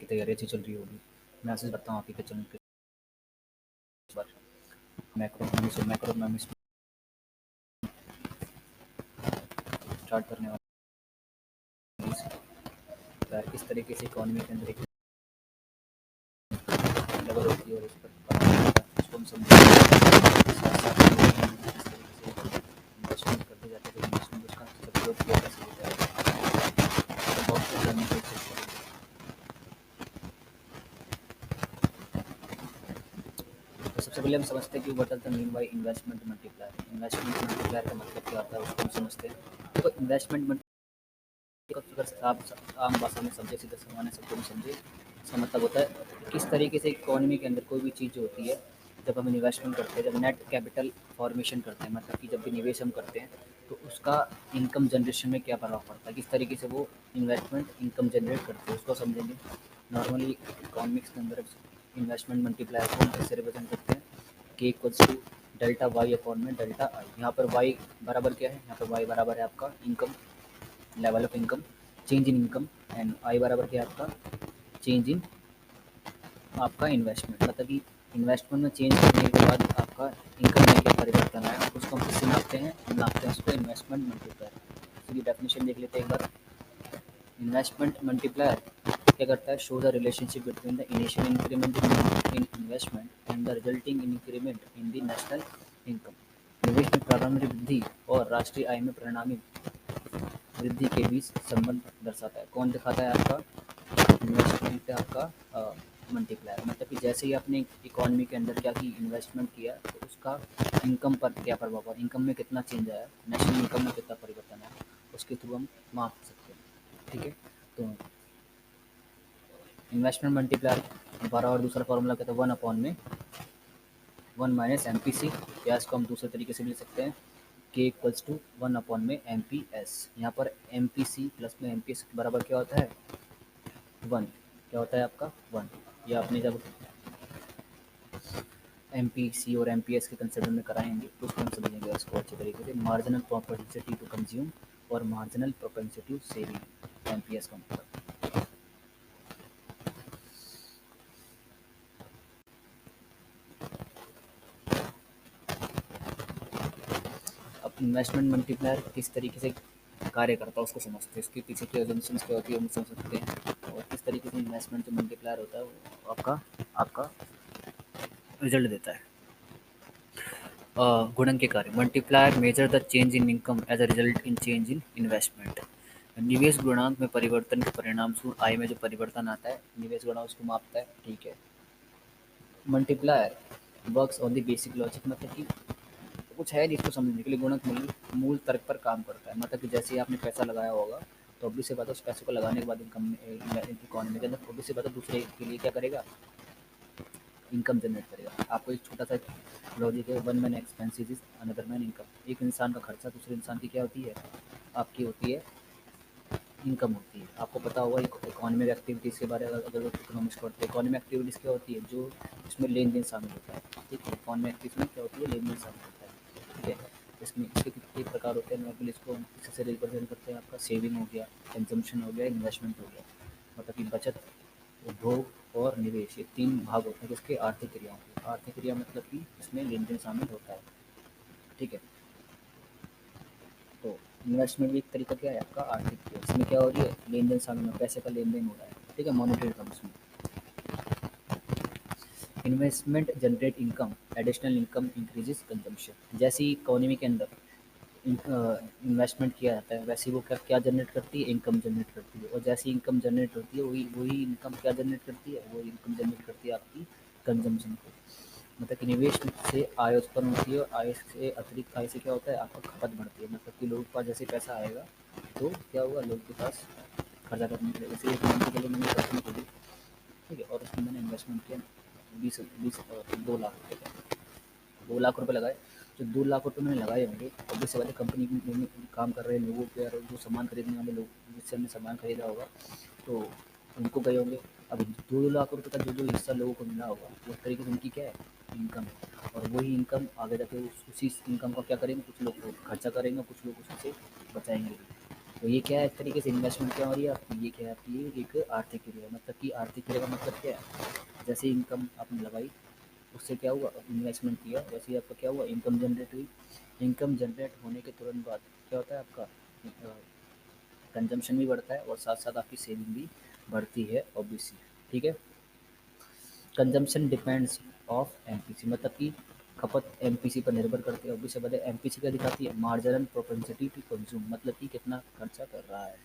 तैयारी अच्छी चल रही होगी। मैं ऐसे बताता हूँ आपकी किचन के बारे में। मैक्रोइकॉनॉमिक्स स्टार्ट करने वाली किस तरीके से इकोनॉमी के अंदर एक लेवल होती है और इस पर उसको हम समझेंगे। साथ साथ में किस तरीके से इन्वेस्टमेंट करते जाते हैं, इन्वेस्टमेंट उसका सदुपयोग किया कैसे होता है, तो बहुत कुछ जानने की कोशिश करेंगे। तो सबसे पहले हम समझते हैं कि what are the mean by investment multiplier. Investment multiplier का मतलब क्या होता है उसको हम समझते हैं। तो इन्वेस्टमेंट अगर आप आम भाषा में समझे, सीधे सामान्य शब्दों में समझे, इसका मतलब होता है किस तरीके से इकोनॉमी के अंदर कोई भी चीज़ जो होती है, जब हम इन्वेस्टमेंट करते हैं, जब नेट कैपिटल फॉर्मेशन करते हैं, मतलब कि जब भी निवेश हम करते हैं, तो उसका इनकम जनरेशन में क्या प्रभाव पड़ता है, किस तरीके से वो इन्वेस्टमेंट इनकम जनरेट करते हैं, उसको समझेंगे। नॉर्मली इकोनॉमिक्स के अंदर इन्वेस्टमेंट मल्टीप्लायर को हम कैसे रिप्रेजेंट करते हैं, के equals to delta Y upon में डेल्टा आई। यहाँ पर वाई बराबर क्या है, यहाँ पर वाई बराबर है आपका income, level of income, change in income, and I बराबर क्या है आपका चेंज इन आपका इन्वेस्टमेंट, मतलब कि इन्वेस्टमेंट में चेंज करने के बाद आपका इनकम में क्या परिवर्तन आया, उसको हम किससे नापते हैं, हम नापते हैं उसको इन्वेस्टमेंट मल्टीप्लायर। इसकी डेफिनेशन देख लेते हैं एक बार। इन्वेस्टमेंट मल्टीप्लायर क्या करता है, show the relationship between the initial increment in investment and the resulting increment in the national income. निवेश में प्रारंभिक वृद्धि और राष्ट्रीय आय में परिणामी वृद्धि के बीच संबंध दर्शाता है। कौन दिखाता है आपका इन्वेस्टमेंट पे आपका मल्टीप्लायर, मतलब कि जैसे ही आपने इकोनॉमी के अंदर क्या की, इन्वेस्टमेंट किया, तो उसका इनकम पर क्या प्रभाव पड़ा, इनकम में कितना चेंज आया, नेशनल इनकम में कितना परिवर्तन आया, उसके थ्रू हम माप सकते हैं। ठीक है, तो इन्वेस्टमेंट मल्टीप्लायर हमारा और दूसरा फॉर्मूला कहता है 1/-1 या इसको हम दूसरे तरीके से भी लिख सकते हैं के इक्वल्स टू 1/MP/S। यहाँ पर MPC प्लस में MPS बराबर क्या होता है 1, क्या होता है आपका 1। ये आपने जब MPC और MPS के कंसिडर में कराएंगे तो उसको हम समझेंगे इसको अच्छे तरीके से। मार्जिनल प्रोपेंसिटी टू कंज्यूम और marginal propensity to saving, MPS का मतलब। अब इन्वेस्टमेंट मल्टीप्लायर किस तरीके से कार्य करता है उसको समझते हैं, इसके पीछे की एजेंसीज क्या होती है हम समझ सकते हैं, और किस तरीके से इन्वेस्टमेंट जो मल्टीप्लायर होता है वो आपका आपका रिजल्ट देता है। गुणन के कार्य multiplier measure the change in income as a result in change in investment. निवेश गुणांक में परिवर्तन के परिणाम स्वरूप आय में जो परिवर्तन आता है, निवेश गुणांक उसको मापता है। ठीक है, multiplier works on the basic logic, मतलब कि कुछ है जिसको समझने के लिए गुणक मूल मूल तर्क पर काम करता है, मतलब कि जैसे ही आपने पैसा लगाया होगा, तो ऑब्वियस सी बात है उस पैसे को लगाने के बाद इनकम इकोनॉमी के अंदर ऑब्वियस सी बात है दूसरे के लिए क्या करेगा, इनकम जनरेट करेगा। आपको एक छोटा सा लॉजिक है, one man expensive is another man income. एक इंसान का खर्चा दूसरे इंसान की क्या होती है, आपकी होती है इनकम होती है। आपको पता होगा इकोनॉमिक एक्टिविटीज़ के बारे में, अगर इकोनॉमिक्स पढ़ते हैं, इकोनॉमिक एक्टिविटीज़ क्या होती है, जो इसमें लेन देन शामिल होता है। ठीक है, इकोनॉमिक एक्टिविटीज़ में क्या होती है, लेन देन शामिल होता है। ठीक है, इसमें इसके कई प्रकार होते हैं, नॉर्मली इसको किसी से रिप्रेजेंट करते हैं, आपका सेविंग हो गया, कंजम्पशन हो गया, इन्वेस्टमेंट हो गया, मतलब कि बचत, उपभोग और निवेश, ये तीन भाग होते हैं किसके, आर्थिक क्रियाओं के। आर्थिक क्रिया मतलब कि इसमें लेन देन शामिल होता है। ठीक है, तो इन्वेस्टमेंट भी एक तरीका क्या है आपका आर्थिक क्रिया, इसमें क्या हो रही है, लेन देन शामिल है, पैसे का लेन देन हो रहा है। ठीक है, मॉनेटरी टर्म्स में। Investment generate income, additional income increases consumption. जैसे ही इकोनॉमी के अंदर इन्वेस्टमेंट किया जाता है, वैसे ही वो क्या क्या जनरेट करती है, इनकम जनरेट करती है, और जैसी इनकम जनरेट होती है वही वही इनकम क्या जनरेट करती है, वो इनकम जनरेट करती है आपकी कंजम्पशन को। मतलब कि निवेश से आय उत्पन्न होती है, और आय से अतिरिक्त आय से क्या होता है, आपका खपत बढ़ती है, मतलब कि लोगों के पास जैसे पैसा आएगा तो क्या होगा, लोगों के पास खर्चा करने के लिए, जैसे एक महीने के लिए मैंने कंपनी खोली, ठीक है, और उसमें मैंने इन्वेस्टमेंट किया 2 लाख रुपये का, 2 लाख रुपये लगाए। जो 2 लाख रुपये मैंने लगाए होंगे, ऑब्वियस वाले कंपनी में काम कर रहे लोगों के, और जो सामान खरीदने वाले लोग जिससे हमने सामान खरीदा होगा, तो उनको गए होंगे। अब 2 लाख रुपये का जो जो हिस्सा लोगों को मिला होगा, वो एक तरीके से उनकी क्या है, इनकम है। और वही इनकम आगे जाके उसी इनकम का क्या करेंगे, कुछ लोग खर्चा करेंगे, कुछ लोग उसमें से बचाएंगे भी। तो ये क्या है, एक तरीके से इन्वेस्टमेंट क्या हो रही है आपकी, ये क्या है आपकी, ये एक आर्थिक क्रिया है। मतलब कि आर्थिक क्रिया का मतलब क्या है, जैसे इनकम आपने लगाई, उससे क्या हुआ, इन्वेस्टमेंट किया, वैसे ही आपका क्या हुआ, इनकम जनरेट हुई। इनकम जनरेट होने के तुरंत बाद क्या होता है आपका, कंजम्पशन भी बढ़ता है और साथ साथ आपकी सेविंग भी बढ़ती है ऑब्वियसली। ठीक है। कंजम्पशन डिपेंड्स ऑफ एमपीसी, मतलब कि खपत एमपीसी पर निर्भर करती है। ऑब्वियस बात है, एमपीसी क्या दिखाती है, मार्जिनल प्रोपेंसिटी टू कंज्यूम, मतलब कि कितना खर्चा कर रहा है।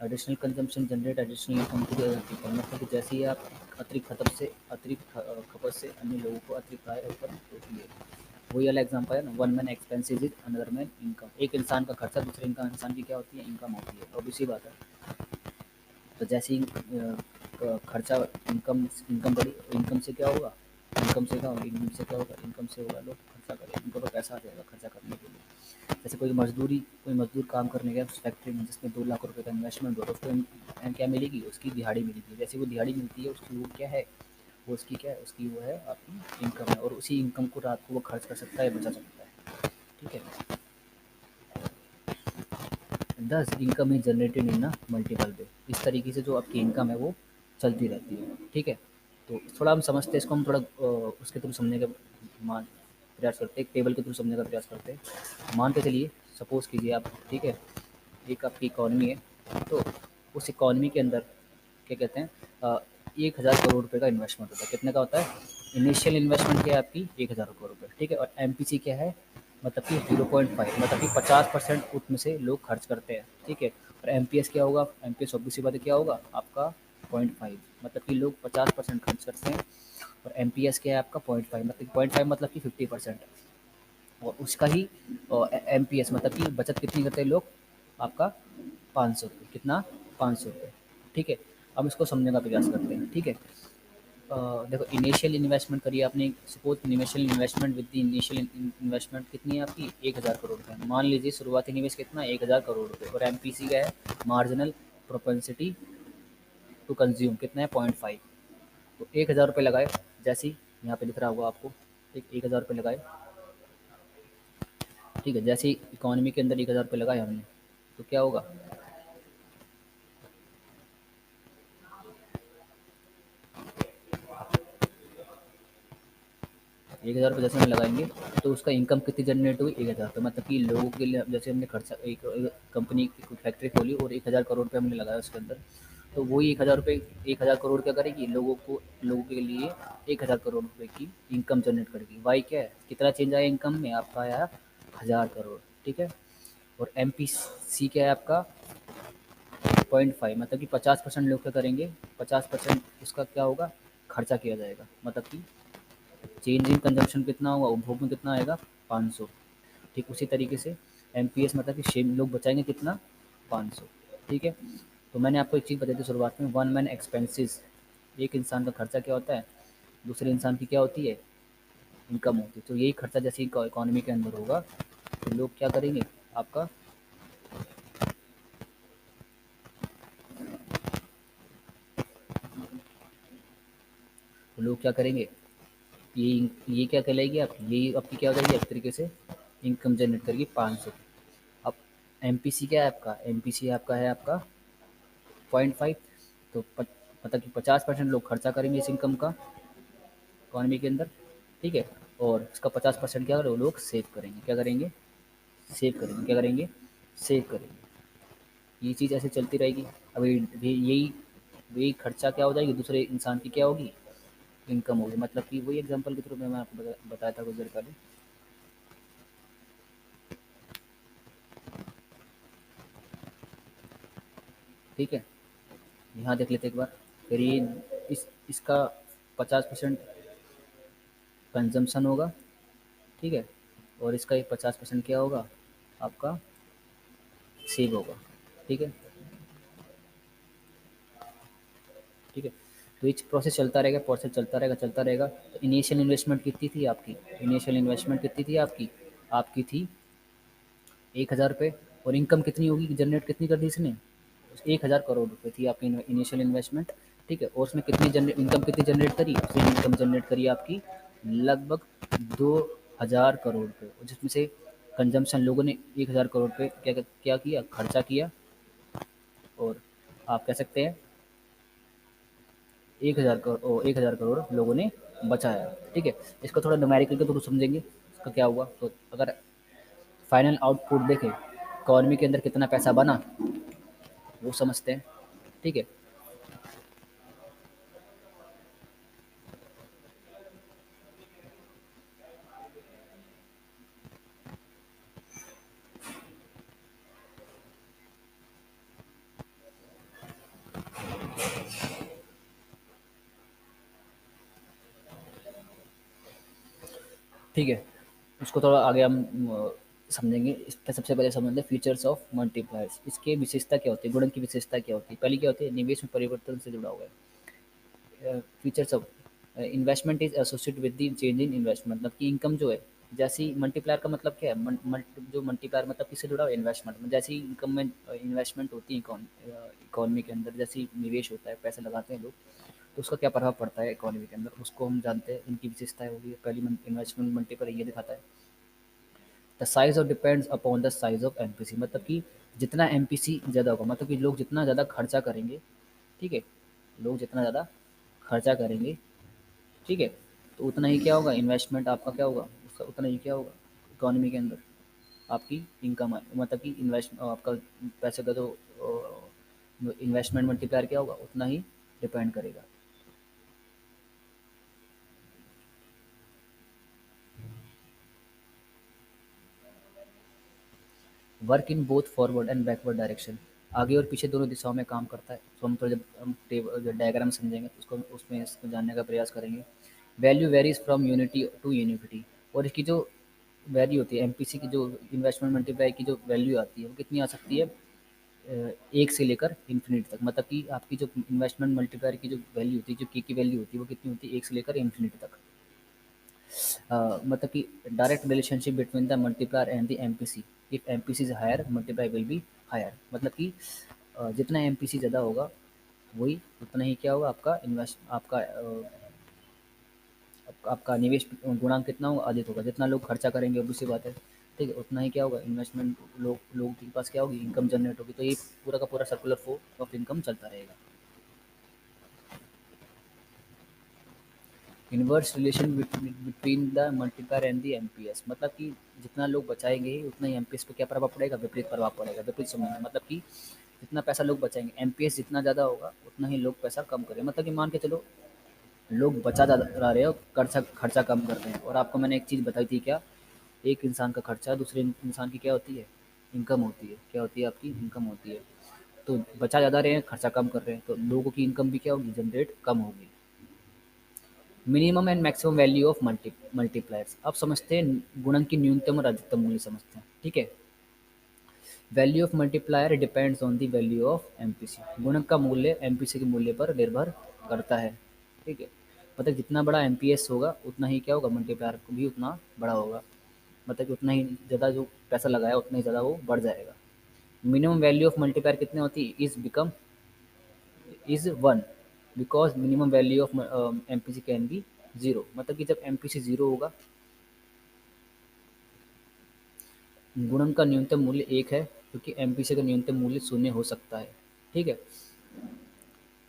Additional consumption generate additional income to the people, मतलब कि जैसे ही आप अतिरिक्त खपत से अन्य लोगों को अतिरिक्त आय उत्पन्न होती है। वही वाला एग्जाम्पल है ना, one man expensive is another man income, एक इंसान का खर्चा दूसरे इंसान की क्या होती है, इनकम होती है। ऑब्वियसली बात है। तो जैसे ही खर्चा, इनकम इनकम बढ़ी, इनकम से क्या होगा, इनकम से होगा लोग खर्चा करें, उनको तो पैसा आ जाएगा खर्चा करने के लिए। जैसे कोई मजदूर काम करने गया उस फैक्ट्री में जिसमें 2 लाख रुपए का इन्वेस्टमेंट हो, तो उसको क्या मिलेगी, उसकी दिहाड़ी मिलेगी। जैसे वो दिहाड़ी मिलती है उसकी, वो क्या है, वो उसकी क्या है, उसकी वो है आपकी इनकम है, और उसी इनकम को रात को वो खर्च कर सकता है, बचा सकता है। ठीक है। Thus income is generated in a multiple way, इस तरीके से जो आपकी इनकम है वो चलती रहती है। ठीक है। तो थोड़ा हम समझते हैं इसको, हम थोड़ा उसके थ्रू समझने का मान प्रयास करते हैं, एक टेबल के थ्रू समझने का प्रयास करते हैं। मान के चलिए, सपोज कीजिए आप, ठीक है, एक आपकी इकॉनमी है, तो उस इकॉनमी के अंदर क्या कहते हैं, 1,000 करोड़ रुपए का इन्वेस्टमेंट होता है। कितने का होता है, इनिशियल इन्वेस्टमेंट क्या है आपकी, 1,000 करोड़ रुपये। ठीक है। और एमपीसी क्या है, मतलब कि 0.5, मतलब कि 50% उसमें से लोग खर्च करते हैं। ठीक है। और एमपीएस क्या होगा, एमपीएस ऑब्वियसली बात है क्या होगा आपका, 0.5, मतलब कि लोग 50% खर्च करते हैं। और एमपीएस क्या है आपका, 0.5, मतलब 0.5 मतलब कि 50%। और उसका ही एमपीएस मतलब कि बचत कितनी करते हैं लोग, आपका 500 रुपये, कितना, 500 रुपये। ठीक है। अब इसको समझने का प्रयास करते हैं। ठीक है। देखो, इनिशियल इन्वेस्टमेंट करिए आपने, suppose initial investment with the initial investment कितनी है आपकी, 1,000 करोड़ रुपये। मान लीजिए शुरुआती निवेश कितना, 1,000 करोड़ रुपये, और एमपीसी का है, मार्जिनल प्रोपेंसिटी टू कंज्यूम, कितना है, 0.5। तो 1,000 रुपये लगाए, जैसे ही यहाँ पे दिख रहा होगा आपको, ठीक, 1,000 रुपये लगाए। ठीक है। जैसे ही इकोनॉमी के अंदर 1,000 रुपये लगाए हमने, तो क्या होगा, 1,000 रुपये जैसे हम लगाएंगे, तो उसका इनकम कितनी जनरेट हुई, 1,000 रुपये, मतलब कि लोगों के लिए जैसे हमने खर्चा, एक कंपनी की फैक्ट्री खोली और 1,000 करोड़ रुपये हमने लगाया उसके अंदर, तो वही 1,000 रुपये, 1,000 करोड़ क्या करेगी, लोगों के लिए 1,000 करोड़ रुपये की इनकम जनरेट करेगी। वाई क्या है, कितना चेंज आया इनकम में आपका, आया 1,000 करोड़। ठीक है। और एम पी सी क्या है आपका, 0.5, मतलब कि 50% लोग क्या करेंगे, 50% उसका क्या होगा, खर्चा किया जाएगा, मतलब कि चेंज इन कंजम्पशन कितना होगा, उपभोग में कितना आएगा, 500। ठीक उसी तरीके से एमपीएस मतलब कि शेम लोग बचाएंगे कितना, 500। ठीक है। तो मैंने आपको एक चीज़ बताई थी शुरुआत में, वन मैन एक्सपेंसेस, एक इंसान का खर्चा क्या होता है, दूसरे इंसान की क्या होती है, इनकम होती है। तो यही खर्चा जैसे इकोनॉमी के अंदर होगा, तो लोग क्या करेंगे आपका, तो लोग क्या करेंगे, ये क्या कहलाएगी आपकी, यही आपकी क्या हो जाएगी एक तरीके से, इनकम जनरेट करेगी 500। अब एमपीसी क्या है आपका, एमपीसी आपका है आपका 0.5। तो मतलब कि 50% लोग खर्चा करेंगे इस इनकम का इकोनॉमी के अंदर। ठीक है। और इसका 50% क्या करेंगे, लोग सेव करेंगे, क्या करेंगे, सेव करेंगे, क्या करेंगे, सेव करेंगे। ये चीज़ ऐसे चलती रहेगी। अभी यही वही खर्चा क्या हो जाएगी, दूसरे इंसान की क्या होगी, इनकम होगी। मतलब कि वही एग्जांपल के थ्रू मैं आपको बताया था कुछ देर पहले। ठीक है। यहाँ देख लेते एक बार, फिर ये इसका 50% कंजम्पशन होगा। ठीक है। और इसका एक 50% क्या होगा आपका, सेव होगा। ठीक है। ठीक है। तो ये प्रोसेस चलता रहेगा, प्रोसेस चलता रहेगा। तो इनिशियल इन्वेस्टमेंट कितनी थी आपकी, इनिशियल इन्वेस्टमेंट कितनी थी आपकी, आपकी थी 1,000 रुपये। और इनकम कितनी होगी, जनरेट कितनी कर दी इसने, 1,000 करोड़ रुपये थी आपकी इनिशियल इन्वेस्टमेंट। ठीक है। और उसमें इनकम कितनी जनरेट करी, उसने इनकम जनरेट करी आपकी लगभग 2,000 करोड़ रुपये, जिसमें से कंजम्पशन लोगों ने 1,000 करोड़ पे क्या क्या किया, खर्चा किया, और आप कह सकते हैं 1,000 करोड़, 1,000 करोड़ लोगों ने बचाया। ठीक है, इसको थोड़ा न्यूमेरिकल के थ्रू समझेंगे, इसका क्या हुआ। तो अगर फाइनल आउटपुट देखें, इकॉनमी के अंदर कितना पैसा बना, वो समझते हैं। ठीक है, ठीक है, उसको थोड़ा आगे हम समझेंगे। इसका सबसे पहले समझते हैं फीचर्स ऑफ मल्टीप्लायर्स। इसके विशेषता क्या होती है, गुणन की विशेषता क्या होती है। पहली क्या होती है, निवेश में परिवर्तन से जुड़ा हुआ है। Features of investment is associated with the change in investment, मतलब कि इनकम जो है, जैसी मल्टीप्लायर का मतलब क्या है, जो मल्टीप्लायर मतलब किससे जुड़ा हुआ है, इन्वेस्टमेंट में। जैसी इनकम में इन्वेस्टमेंट होती है इकोनॉमी के अंदर, जैसी निवेश होता है, पैसे लगाते हैं लोग, तो उसका क्या प्रभाव पड़ता है इकोनॉमी के अंदर, उसको हम जानते हैं। इनकी विशेषताएं होगी, पहली इन्वेस्टमेंट मल्टीप्लायर ये दिखाता है। The size of depends upon the size of MPC, मतलब कि जितना एमपीसी ज़्यादा होगा, मतलब कि लोग जितना ज़्यादा खर्चा करेंगे, ठीक है, लोग जितना ज़्यादा खर्चा करेंगे, ठीक है, तो उतना ही क्या होगा, इन्वेस्टमेंट आपका क्या होगा, उसका उतना ही क्या होगा, इकोनॉमी के अंदर आपकी इनकम है, मतलब कि इन्वेस्ट आपका पैसे का जो इन्वेस्टमेंट मल्टीप्लायर क्या होगा, उतना ही डिपेंड करेगा। Work in both forward and backward direction, आगे और पीछे दोनों दिशाओं में काम करता है। तो हम थोड़ा जब हम टेबल डायग्राम समझेंगे तो उसको उसमें इसको जानने का प्रयास करेंगे। Value varies from unity to infinity, और इसकी जो वैल्यू होती है, एमपीसी की जो इन्वेस्टमेंट मल्टीप्लाई की जो वैल्यू आती है, वो कितनी आ सकती है, एक से लेकर इन्फिनिट तक। मतलब कि आपकी जो इन्वेस्टमेंट मल्टीप्लायर की जो वैल्यू होती है, जो की वैल्यू होती है, वो कितनी होती है, एक से लेकर इन्फिनिट तक। मतलब कि direct relationship between the multiplier and the MPC, if MPC is higher multiply will be higher, मतलब कि जितना एमपीसी ज़्यादा होगा, वही उतना ही क्या होगा, आपका इन्वेस्ट आपका आपका निवेश गुणांक कितना होगा, अधिक होगा। जितना लोग खर्चा करेंगे, obvious सी बात है, ठीक है, उतना ही क्या होगा, इन्वेस्टमेंट लोगों के पास क्या होगी, इनकम जनरेट होगी। तो ये पूरा का पूरा सर्कुलर फ्लो ऑफ इनकम चलता रहेगा। Inverse relation between the multiplier and the MPS, मतलब कि जितना लोग बचाएंगे उतना ही एमपीएस पे क्या प्रभाव पड़ेगा, विपरीत प्रभाव पड़ेगा। विपरीत समझना मतलब कि जितना पैसा लोग बचाएंगे, एमपीएस जितना ज़्यादा होगा, उतना ही लोग पैसा कम करेंगे। मतलब कि मान के चलो, लोग बचा ज़्यादा रहे हो, खर्चा खर्चा कम कर रहे हैं। और आपको मैंने एक चीज़ बताई थी क्या, एक इंसान का खर्चा दूसरे इंसान की क्या होती है, इनकम होती है। क्या होती है, आपकी इनकम होती है। तो बचा ज़्यादा रहे हैं, खर्चा कम कर रहे हैं, तो लोगों की इनकम भी क्या होगी, जनरेट कम होगी। Minimum and maximum value of multipliers, अब समझते हैं गुणन की न्यूनतम और अधिकतम मूल्य समझते हैं। ठीक है, value of multiplier depends on the value of MPC, गुणक का मूल्य एमपीसी के मूल्य पर निर्भर करता है। ठीक है, मतलब जितना बड़ा एमपीएस होगा, उतना ही क्या होगा, मल्टीप्लायर भी उतना बड़ा होगा। मतलब कि उतना ही ज़्यादा जो पैसा लगाया, उतना ही ज़्यादा वो बढ़ जाएगा। मिनिमम वैल्यू ऑफ मल्टीप्लायर कितने होती है, is one, because minimum value of MPC can be zero. मतलब कि जब एमपीसी जीरो होगा, गुणन का न्यूनतम मूल्य एक है, क्योंकि एमपीसी का न्यूनतम मूल्य शून्य हो सकता है। ठीक है,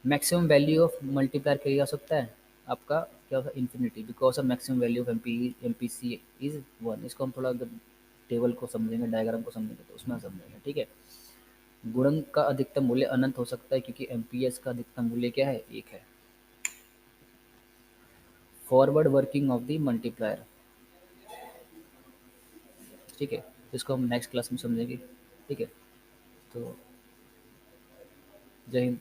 मैक्सिमम वैल्यू ऑफ मल्टीप्लायर क्या हो सकता है, आपका क्या होगा, infinity, because of maximum value of MPC is one. इसको हम थोड़ा टेबल को समझेंगे, डायग्राम को समझेंगे, तो उसमें समझेंगे। ठीक है, गुणन का अधिकतम मूल्य अनंत हो सकता है, क्योंकि एमपीएस का अधिकतम मूल्य क्या है, एक है। Forward working of the multiplier, ठीक है, इसको हम नेक्स्ट क्लास में समझेंगे। ठीक है, तो जय हिंद।